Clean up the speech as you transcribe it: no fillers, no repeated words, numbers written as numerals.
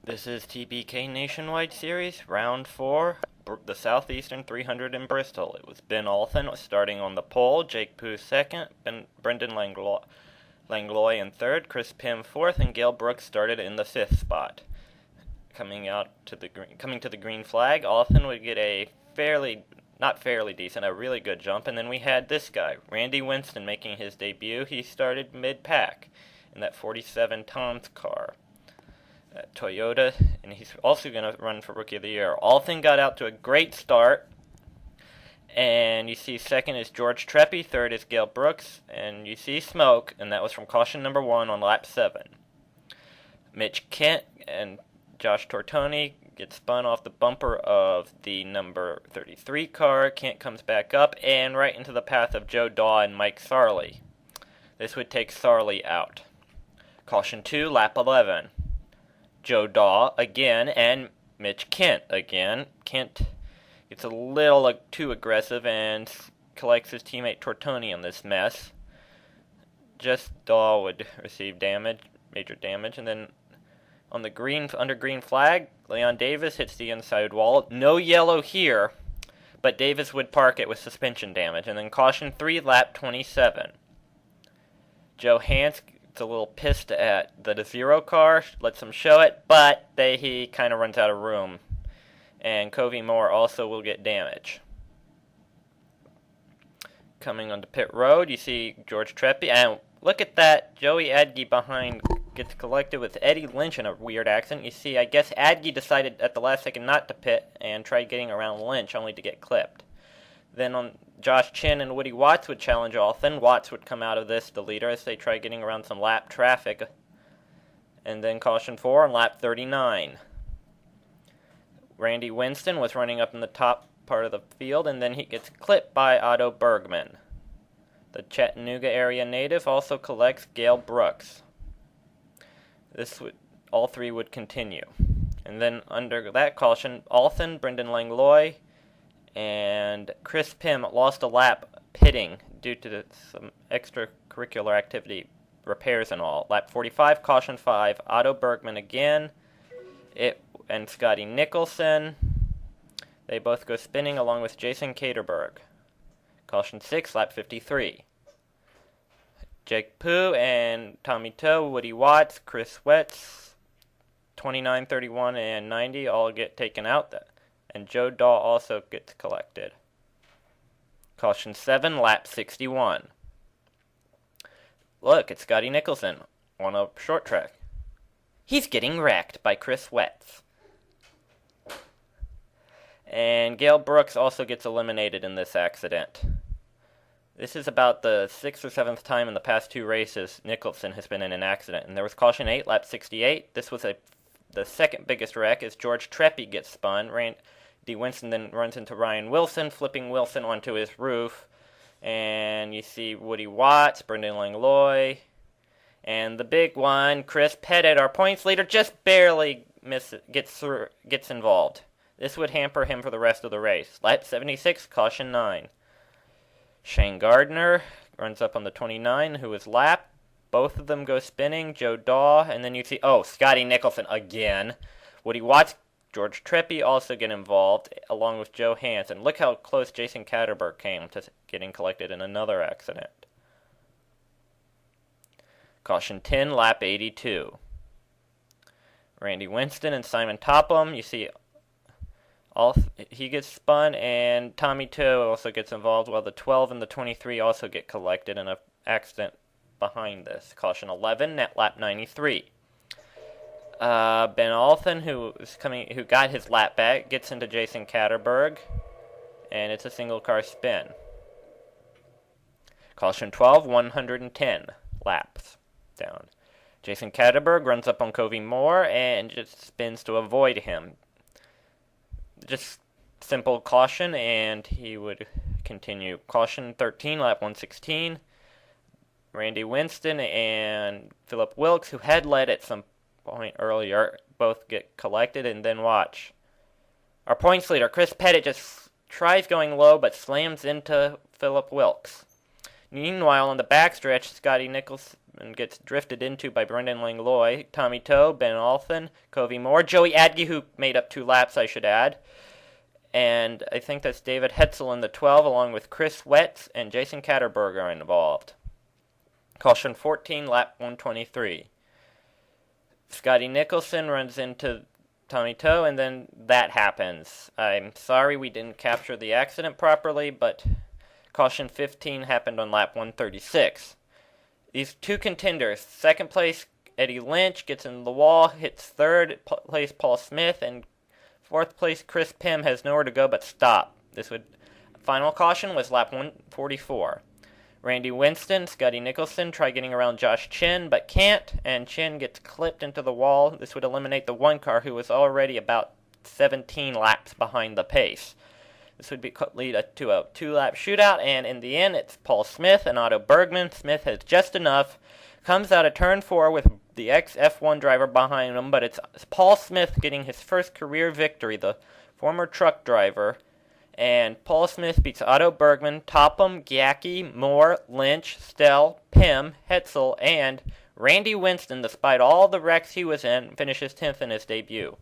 This is TBK Nationwide Series, Round 4, the Southeastern 300 in Bristol. It was Ben Alton starting on the pole, Jake Poo second, Brendan Langlois in third, Chris Pym fourth, and Gail Brooks started in the fifth spot. Coming to the green flag, Alton would get a not fairly decent, a really good jump, and then we had this guy, Randy Winston, making his debut. He started mid-pack in that 47 Tom's car. Toyota, and he's also going to run for Rookie of the Year. Alton got out to a great start, and you see second is George Treppy, third is Gail Brooks, and you see smoke, and that was from caution number 1 on lap 7. Mitch Kent and Josh Tortoni get spun off the bumper of the number 33 car. Kent comes back up and right into the path of Joe Daw and Mike Sarley. This would take Sarley out. Caution 2, lap 11. Joe Daw again, and Mitch Kent again. Kent gets a little too aggressive and collects his teammate Tortoni on this mess. Just Daw would receive major damage, and then on the under green flag, Leon Davis hits the inside wall. No yellow here, but Davis would park it with suspension damage. And then caution 3, lap 27. Joe Hans a little pissed at the zero car, lets him show it, but he kind of runs out of room. And Covey Moore also will get damage. Coming onto pit road, you see George Treppy, and look at that, Joey Adge behind gets collected with Eddie Lynch in a weird accident. You see, I guess Adge decided at the last second not to pit and tried getting around Lynch, only to get clipped. Then on Josh Chin and Woody Watts would challenge Alton. Watts would come out of this, the leader, as they try getting around some lap traffic. And then caution 4 on lap 39. Randy Winston was running up in the top part of the field, and then he gets clipped by Otto Bergman. The Chattanooga area native also collects Gail Brooks. All three would continue. And then under that caution, Alton, Brendan Langlois, and Chris Pym lost a lap pitting due to some extracurricular activity, repairs and all. Lap 45, caution 5, Otto Bergman again, and Scotty Nicholson. They both go spinning along with Jason Caterberg. Caution 6, lap 53. Jake Poo and Tommy Toe, Woody Watts, Chris Wetz, 29, 31, and 90 all get taken out. And Joe Daw also gets collected. Caution 7, lap 61. Look, it's Scotty Nicholson on a short track. He's getting wrecked by Chris Wetz. And Gail Brooks also gets eliminated in this accident. This is about the 6th or 7th time in the past 2 races Nicholson has been in an accident. And there was caution 8, lap 68. This was the second biggest wreck as George Treppy gets spun. Randy Winston then runs into Ryan Wilson, flipping Wilson onto his roof. And you see Woody Watts, Brendan Langlois, and the big one, Chris Pettit, our points leader, just barely gets involved. This would hamper him for the rest of the race. Lap 76, caution 9. Shane Gardner runs up on the 29, who is lapped. Both of them go spinning, Joe Daw, and then you see, Scotty Nicholson again. Woody Watts, George Treppy also get involved, along with Joe Hansen. Look how close Jason Caterberg came to getting collected in another accident. Caution 10, lap 82. Randy Winston and Simon Topham, you see, he gets spun, and Tommy Toe also gets involved, while the 12 and the 23 also get collected in an accident behind this. Caution 11, net lap 93. Ben Alton, who got his lap back, gets into Jason Caterberg, and it's a single car spin. Caution 12, 110 laps down. Jason Caterberg runs up on Covey Moore and just spins to avoid him. Just simple caution, and he would continue. Caution 13, lap 116. Randy Winston and Philip Wilkes, who had led at some point earlier, both get collected, and then watch. Our points leader, Chris Pettit, just tries going low, but slams into Philip Wilkes. Meanwhile, on the backstretch, Scotty and gets drifted into by Brendan Langlois, Tommy Toe, Ben Alton, Covey Moore, Joey Adke, who made up 2 laps, I should add. And I think that's David Hetzel in the 12, along with Chris Wetz and Jason Katterberger involved. Caution 14, lap 123. Scotty Nicholson runs into Tommy Toe, and then that happens. I'm sorry we didn't capture the accident properly, but caution 15 happened on lap 136. These 2 contenders, second place Eddie Lynch gets in the wall, hits third place Paul Smith, and fourth place Chris Pym has nowhere to go but stop. Final caution was lap 144. Randy Winston, Scotty Nicholson try getting around Josh Chin but can't, and Chin gets clipped into the wall. This would eliminate the 1 car who was already about 17 laps behind the pace. This would lead to a 2-lap shootout, and in the end it's Paul Smith and Otto Bergman. Smith has just enough, comes out of turn 4 with the ex-F1 driver behind him, but it's Paul Smith getting his first career victory, the former truck driver. And Paul Smith beats Otto Bergman, Topham, Giacchi, Moore, Lynch, Stell, Pym, Hetzel, and Randy Winston, despite all the wrecks he was in, finishes 10th in his debut.